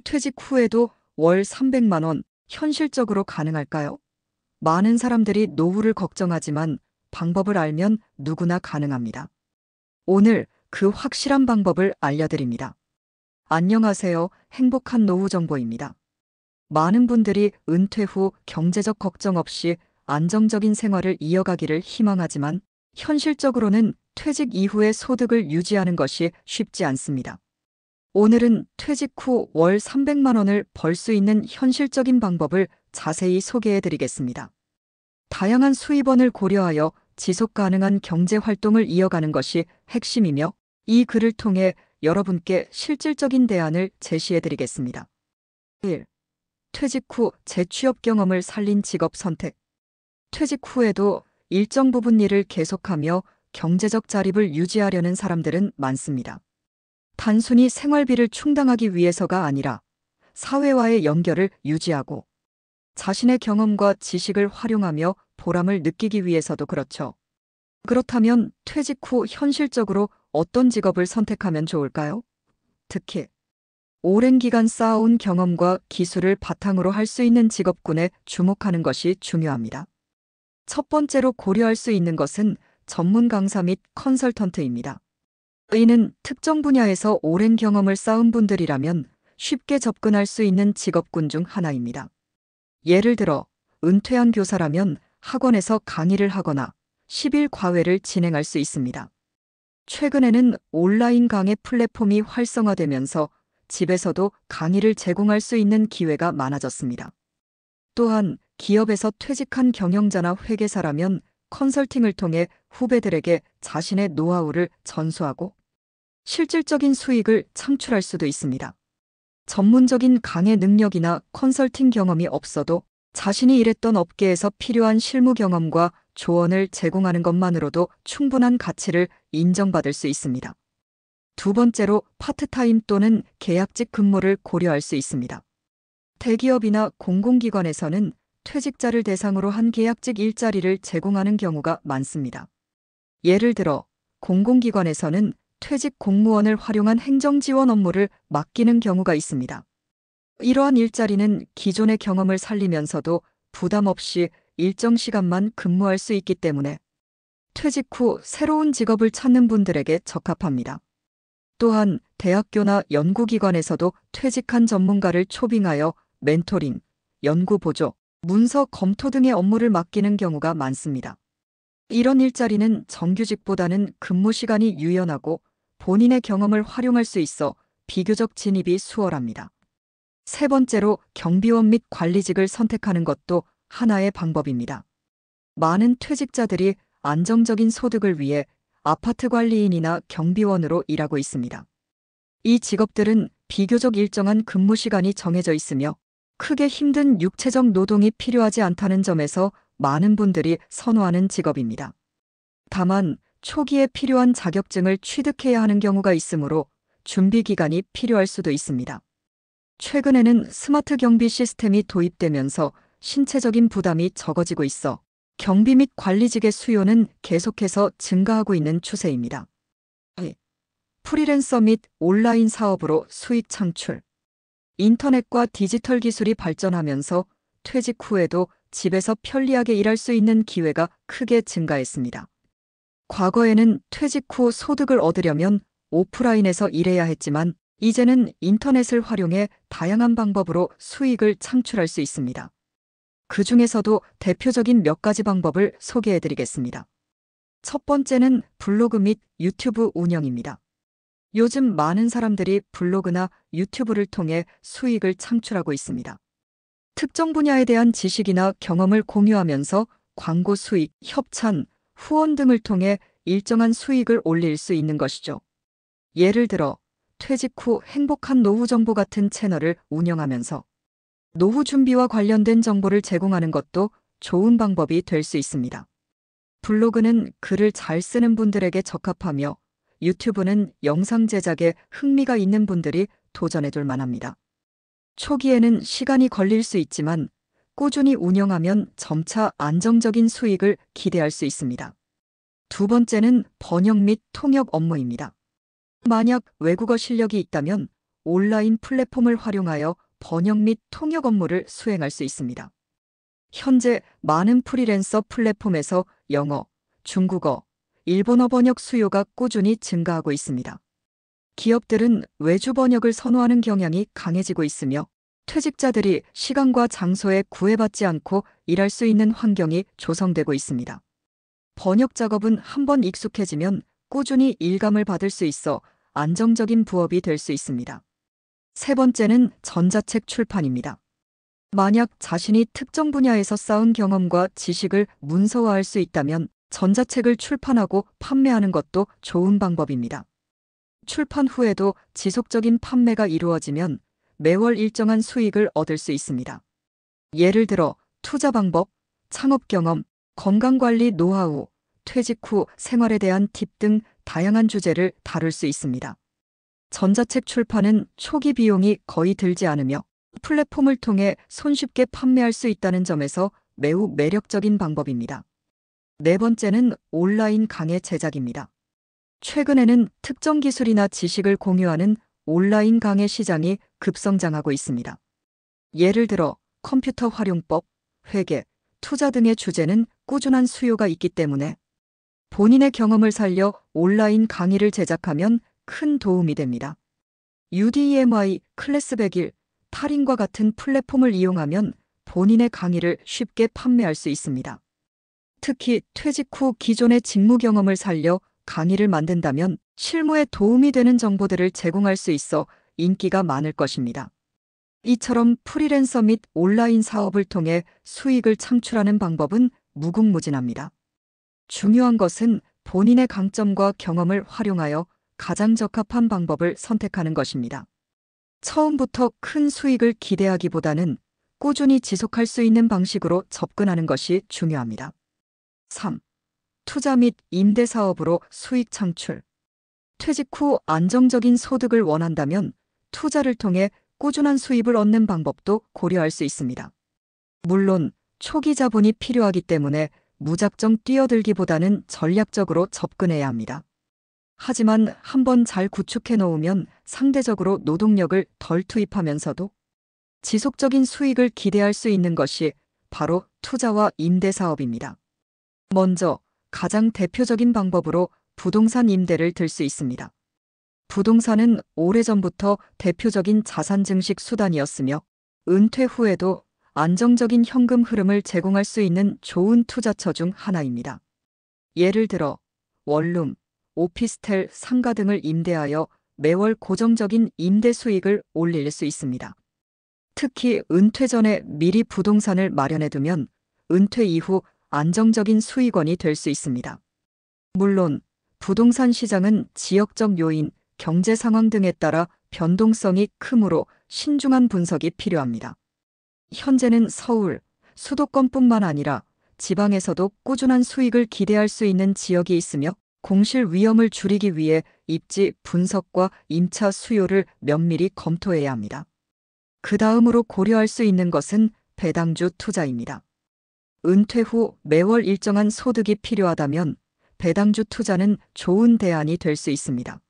퇴직 후에도 월 300만 원 현실적으로 가능할까요? 많은 사람들이 노후를 걱정하지만 방법을 알면 누구나 가능합니다. 오늘 그 확실한 방법을 알려드립니다. 안녕하세요. 행복한 노후 정보입니다. 많은 분들이 은퇴 후 경제적 걱정 없이 안정적인 생활을 이어가기를 희망하지만 현실적으로는 퇴직 이후의 소득을 유지하는 것이 쉽지 않습니다. 오늘은 퇴직 후 월 300만 원을 벌 수 있는 현실적인 방법을 자세히 소개해 드리겠습니다. 다양한 수입원을 고려하여 지속 가능한 경제 활동을 이어가는 것이 핵심이며 이 글을 통해 여러분께 실질적인 대안을 제시해 드리겠습니다. 1. 퇴직 후 재취업 경험을 살린 직업 선택. 퇴직 후에도 일정 부분 일을 계속하며 경제적 자립을 유지하려는 사람들은 많습니다. 단순히 생활비를 충당하기 위해서가 아니라 사회와의 연결을 유지하고 자신의 경험과 지식을 활용하며 보람을 느끼기 위해서도 그렇죠. 그렇다면 퇴직 후 현실적으로 어떤 직업을 선택하면 좋을까요? 특히 오랜 기간 쌓아온 경험과 기술을 바탕으로 할 수 있는 직업군에 주목하는 것이 중요합니다. 첫 번째로 고려할 수 있는 것은 전문 강사 및 컨설턴트입니다. 이는 특정 분야에서 오랜 경험을 쌓은 분들이라면 쉽게 접근할 수 있는 직업군 중 하나입니다. 예를 들어 은퇴한 교사라면 학원에서 강의를 하거나 10일 과외를 진행할 수 있습니다. 최근에는 온라인 강의 플랫폼이 활성화되면서 집에서도 강의를 제공할 수 있는 기회가 많아졌습니다. 또한 기업에서 퇴직한 경영자나 회계사라면 컨설팅을 통해 후배들에게 자신의 노하우를 전수하고 실질적인 수익을 창출할 수도 있습니다. 전문적인 강의 능력이나 컨설팅 경험이 없어도 자신이 일했던 업계에서 필요한 실무 경험과 조언을 제공하는 것만으로도 충분한 가치를 인정받을 수 있습니다. 두 번째로 파트타임 또는 계약직 근무를 고려할 수 있습니다. 대기업이나 공공기관에서는 퇴직자를 대상으로 한 계약직 일자리를 제공하는 경우가 많습니다. 예를 들어 공공기관에서는 퇴직 공무원을 활용한 행정지원 업무를 맡기는 경우가 있습니다. 이러한 일자리는 기존의 경험을 살리면서도 부담 없이 일정 시간만 근무할 수 있기 때문에 퇴직 후 새로운 직업을 찾는 분들에게 적합합니다. 또한 대학교나 연구기관에서도 퇴직한 전문가를 초빙하여 멘토링, 연구 보조, 문서 검토 등의 업무를 맡기는 경우가 많습니다. 이런 일자리는 정규직보다는 근무 시간이 유연하고 본인의 경험을 활용할 수 있어 비교적 진입이 수월합니다. 세 번째로 경비원 및 관리직을 선택하는 것도 하나의 방법입니다. 많은 퇴직자들이 안정적인 소득을 위해 아파트 관리인이나 경비원으로 일하고 있습니다. 이 직업들은 비교적 일정한 근무 시간이 정해져 있으며 크게 힘든 육체적 노동이 필요하지 않다는 점에서 많은 분들이 선호하는 직업입니다. 다만 초기에 필요한 자격증을 취득해야 하는 경우가 있으므로 준비 기간이 필요할 수도 있습니다. 최근에는 스마트 경비 시스템이 도입되면서 신체적인 부담이 적어지고 있어 경비 및 관리직의 수요는 계속해서 증가하고 있는 추세입니다. 프리랜서 및 온라인 사업으로 수익 창출. 인터넷과 디지털 기술이 발전하면서 퇴직 후에도 집에서 편리하게 일할 수 있는 기회가 크게 증가했습니다. 과거에는 퇴직 후 소득을 얻으려면 오프라인에서 일해야 했지만 이제는 인터넷을 활용해 다양한 방법으로 수익을 창출할 수 있습니다. 그 중에서도 대표적인 몇 가지 방법을 소개해 드리겠습니다. 첫 번째는 블로그 및 유튜브 운영입니다. 요즘 많은 사람들이 블로그나 유튜브를 통해 수익을 창출하고 있습니다. 특정 분야에 대한 지식이나 경험을 공유하면서 광고 수익, 협찬, 후원 등을 통해 일정한 수익을 올릴 수 있는 것이죠. 예를 들어 퇴직 후 행복한 노후 정보 같은 채널을 운영하면서 노후 준비와 관련된 정보를 제공하는 것도 좋은 방법이 될 수 있습니다. 블로그는 글을 잘 쓰는 분들에게 적합하며 유튜브는 영상 제작에 흥미가 있는 분들이 도전해둘 만합니다. 초기에는 시간이 걸릴 수 있지만 꾸준히 운영하면 점차 안정적인 수익을 기대할 수 있습니다. 두 번째는 번역 및 통역 업무입니다. 만약 외국어 실력이 있다면 온라인 플랫폼을 활용하여 번역 및 통역 업무를 수행할 수 있습니다. 현재 많은 프리랜서 플랫폼에서 영어, 중국어, 일본어 번역 수요가 꾸준히 증가하고 있습니다. 기업들은 외주 번역을 선호하는 경향이 강해지고 있으며 퇴직자들이 시간과 장소에 구애받지 않고 일할 수 있는 환경이 조성되고 있습니다. 번역 작업은 한번 익숙해지면 꾸준히 일감을 받을 수 있어 안정적인 부업이 될 수 있습니다. 세 번째는 전자책 출판입니다. 만약 자신이 특정 분야에서 쌓은 경험과 지식을 문서화할 수 있다면 전자책을 출판하고 판매하는 것도 좋은 방법입니다. 출판 후에도 지속적인 판매가 이루어지면 매월 일정한 수익을 얻을 수 있습니다. 예를 들어 투자 방법, 창업 경험, 건강관리 노하우, 퇴직 후 생활에 대한 팁 등 다양한 주제를 다룰 수 있습니다. 전자책 출판은 초기 비용이 거의 들지 않으며 플랫폼을 통해 손쉽게 판매할 수 있다는 점에서 매우 매력적인 방법입니다. 네 번째는 온라인 강의 제작입니다. 최근에는 특정 기술이나 지식을 공유하는 온라인 강의 시장이 급성장하고 있습니다. 예를 들어 컴퓨터 활용법, 회계, 투자 등의 주제는 꾸준한 수요가 있기 때문에 본인의 경험을 살려 온라인 강의를 제작하면 큰 도움이 됩니다. UDEMI, 클래스 100일, 탈인과 같은 플랫폼을 이용하면 본인의 강의를 쉽게 판매할 수 있습니다. 특히 퇴직 후 기존의 직무 경험을 살려 강의를 만든다면 실무에 도움이 되는 정보들을 제공할 수 있어 인기가 많을 것입니다. 이처럼 프리랜서 및 온라인 사업을 통해 수익을 창출하는 방법은 무궁무진합니다. 중요한 것은 본인의 강점과 경험을 활용하여 가장 적합한 방법을 선택하는 것입니다. 처음부터 큰 수익을 기대하기보다는 꾸준히 지속할 수 있는 방식으로 접근하는 것이 중요합니다. 3. 투자 및 임대 사업으로 수익 창출. 퇴직 후 안정적인 소득을 원한다면 투자를 통해 꾸준한 수입을 얻는 방법도 고려할 수 있습니다. 물론 초기 자본이 필요하기 때문에 무작정 뛰어들기보다는 전략적으로 접근해야 합니다. 하지만 한번 잘 구축해 놓으면 상대적으로 노동력을 덜 투입하면서도 지속적인 수익을 기대할 수 있는 것이 바로 투자와 임대 사업입니다. 먼저 가장 대표적인 방법으로 부동산 임대를 들 수 있습니다. 부동산은 오래전부터 대표적인 자산 증식 수단이었으며 은퇴 후에도 안정적인 현금 흐름을 제공할 수 있는 좋은 투자처 중 하나입니다. 예를 들어 원룸, 오피스텔, 상가 등을 임대하여 매월 고정적인 임대 수익을 올릴 수 있습니다. 특히 은퇴 전에 미리 부동산을 마련해두면 은퇴 이후 안정적인 수익원이 될 수 있습니다. 물론 부동산 시장은 지역적 요인, 경제 상황 등에 따라 변동성이 크므로 신중한 분석이 필요합니다. 현재는 서울, 수도권뿐만 아니라 지방에서도 꾸준한 수익을 기대할 수 있는 지역이 있으며 공실 위험을 줄이기 위해 입지 분석과 임차 수요를 면밀히 검토해야 합니다. 그 다음으로 고려할 수 있는 것은 배당주 투자입니다. 은퇴 후 매월 일정한 소득이 필요하다면 배당주 투자는 좋은 대안이 될 수 있습니다.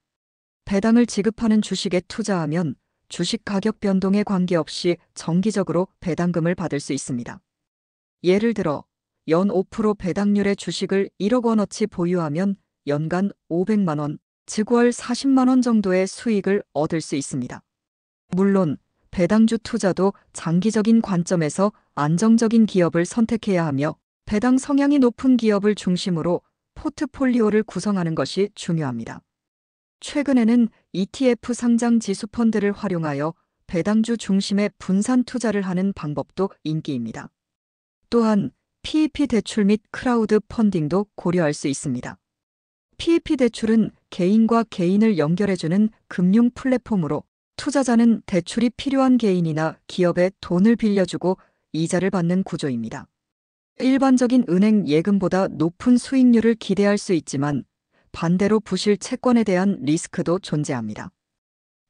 배당을 지급하는 주식에 투자하면 주식 가격 변동에 관계없이 정기적으로 배당금을 받을 수 있습니다. 예를 들어 연 5% 배당률의 주식을 1억 원어치 보유하면 연간 500만 원, 즉 월 40만 원 정도의 수익을 얻을 수 있습니다. 물론 배당주 투자도 장기적인 관점에서 안정적인 기업을 선택해야 하며 배당 성향이 높은 기업을 중심으로 포트폴리오를 구성하는 것이 중요합니다. 최근에는 ETF 상장 지수 펀드를 활용하여 배당주 중심의 분산 투자를 하는 방법도 인기입니다. 또한 PEP 대출 및 크라우드 펀딩도 고려할 수 있습니다. PEP 대출은 개인과 개인을 연결해주는 금융 플랫폼으로 투자자는 대출이 필요한 개인이나 기업에 돈을 빌려주고 이자를 받는 구조입니다. 일반적인 은행 예금보다 높은 수익률을 기대할 수 있지만 반대로 부실 채권에 대한 리스크도 존재합니다.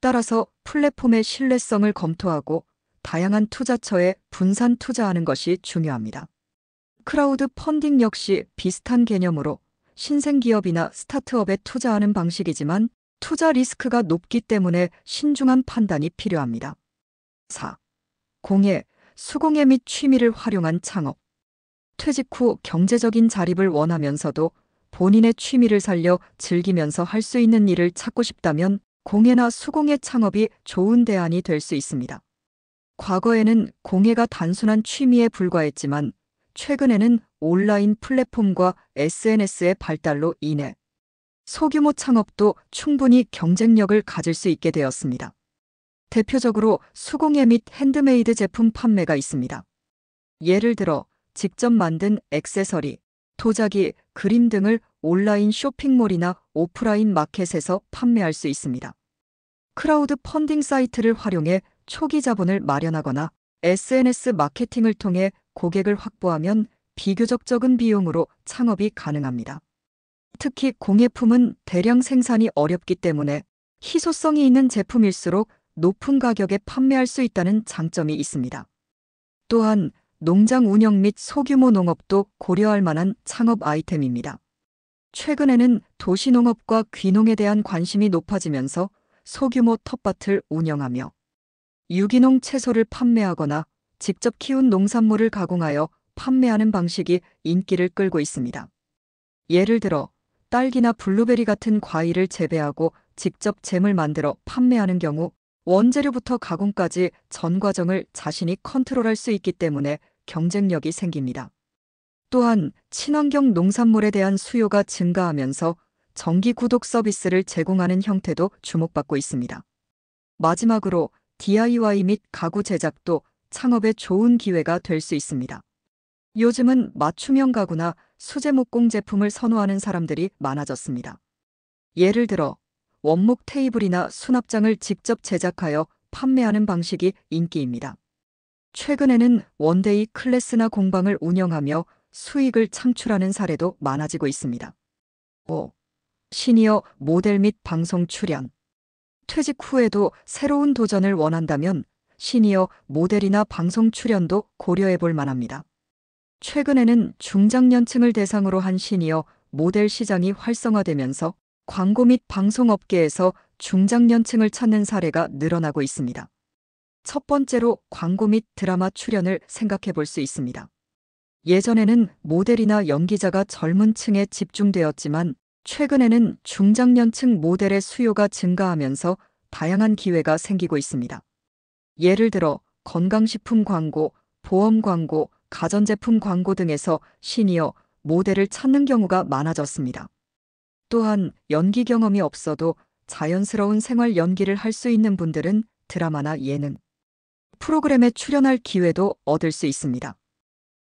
따라서 플랫폼의 신뢰성을 검토하고 다양한 투자처에 분산 투자하는 것이 중요합니다. 크라우드 펀딩 역시 비슷한 개념으로 신생기업이나 스타트업에 투자하는 방식이지만 투자 리스크가 높기 때문에 신중한 판단이 필요합니다. 4. 공예, 수공예 및 취미를 활용한 창업. 퇴직 후 경제적인 자립을 원하면서도 본인의 취미를 살려 즐기면서 할 수 있는 일을 찾고 싶다면 공예나 수공예 창업이 좋은 대안이 될 수 있습니다. 과거에는 공예가 단순한 취미에 불과했지만 최근에는 온라인 플랫폼과 SNS의 발달로 인해 소규모 창업도 충분히 경쟁력을 가질 수 있게 되었습니다. 대표적으로 수공예 및 핸드메이드 제품 판매가 있습니다. 예를 들어 직접 만든 액세서리, 도자기, 그림 등을 온라인 쇼핑몰이나 오프라인 마켓에서 판매할 수 있습니다. 크라우드 펀딩 사이트를 활용해 초기 자본을 마련하거나 SNS 마케팅을 통해 고객을 확보하면 비교적 적은 비용으로 창업이 가능합니다. 특히 공예품은 대량 생산이 어렵기 때문에 희소성이 있는 제품일수록 높은 가격에 판매할 수 있다는 장점이 있습니다. 또한 농장 운영 및 소규모 농업도 고려할 만한 창업 아이템입니다. 최근에는 도시농업과 귀농에 대한 관심이 높아지면서 소규모 텃밭을 운영하며 유기농 채소를 판매하거나 직접 키운 농산물을 가공하여 판매하는 방식이 인기를 끌고 있습니다. 예를 들어 딸기나 블루베리 같은 과일을 재배하고 직접 잼을 만들어 판매하는 경우 원재료부터 가공까지 전 과정을 자신이 컨트롤할 수 있기 때문에 경쟁력이 생깁니다. 또한 친환경 농산물에 대한 수요가 증가하면서 정기 구독 서비스를 제공하는 형태도 주목받고 있습니다. 마지막으로 DIY 및 가구 제작도 창업에 좋은 기회가 될 수 있습니다. 요즘은 맞춤형 가구나 수제 목공 제품을 선호하는 사람들이 많아졌습니다. 예를 들어 원목 테이블이나 수납장을 직접 제작하여 판매하는 방식이 인기입니다. 최근에는 원데이 클래스나 공방을 운영하며 수익을 창출하는 사례도 많아지고 있습니다. 5. 시니어 모델 및 방송 출연. 퇴직 후에도 새로운 도전을 원한다면 시니어 모델이나 방송 출연도 고려해 볼 만합니다. 최근에는 중장년층을 대상으로 한 시니어 모델 시장이 활성화되면서 광고 및 방송업계에서 중장년층을 찾는 사례가 늘어나고 있습니다. 첫 번째로 광고 및 드라마 출연을 생각해 볼 수 있습니다. 예전에는 모델이나 연기자가 젊은 층에 집중되었지만 최근에는 중장년층 모델의 수요가 증가하면서 다양한 기회가 생기고 있습니다. 예를 들어 건강식품 광고, 보험 광고, 가전제품 광고 등에서 시니어 모델을 찾는 경우가 많아졌습니다. 또한 연기 경험이 없어도 자연스러운 생활 연기를 할 수 있는 분들은 드라마나 예능, 프로그램에 출연할 기회도 얻을 수 있습니다.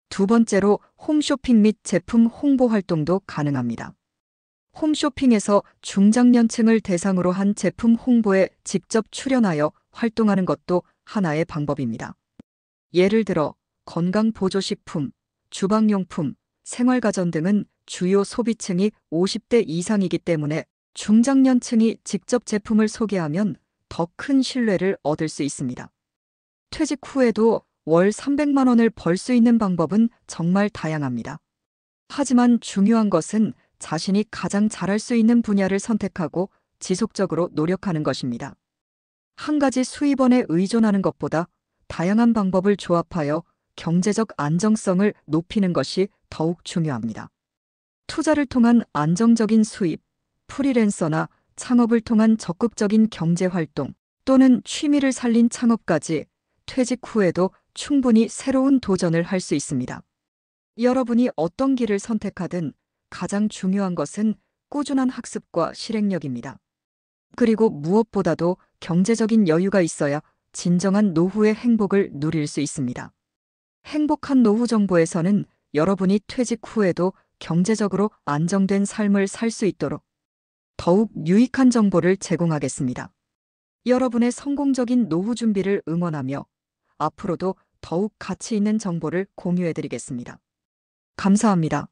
두 번째로 홈쇼핑 및 제품 홍보 활동도 가능합니다. 홈쇼핑에서 중장년층을 대상으로 한 제품 홍보에 직접 출연하여 활동하는 것도 하나의 방법입니다. 예를 들어 건강보조식품, 주방용품, 생활가전 등은 주요 소비층이 50대 이상이기 때문에 중장년층이 직접 제품을 소개하면 더 큰 신뢰를 얻을 수 있습니다. 퇴직 후에도 월 300만 원을 벌 수 있는 방법은 정말 다양합니다. 하지만 중요한 것은 자신이 가장 잘할 수 있는 분야를 선택하고 지속적으로 노력하는 것입니다. 한 가지 수입원에 의존하는 것보다 다양한 방법을 조합하여 경제적 안정성을 높이는 것이 더욱 중요합니다. 투자를 통한 안정적인 수입, 프리랜서나 창업을 통한 적극적인 경제활동 또는 취미를 살린 창업까지 퇴직 후에도 충분히 새로운 도전을 할 수 있습니다. 여러분이 어떤 길을 선택하든 가장 중요한 것은 꾸준한 학습과 실행력입니다. 그리고 무엇보다도 경제적인 여유가 있어야 진정한 노후의 행복을 누릴 수 있습니다. 행복한 노후 정보에서는 여러분이 퇴직 후에도 경제적으로 안정된 삶을 살 수 있도록 더욱 유익한 정보를 제공하겠습니다. 여러분의 성공적인 노후 준비를 응원하며 앞으로도 더욱 가치 있는 정보를 공유해드리겠습니다. 감사합니다.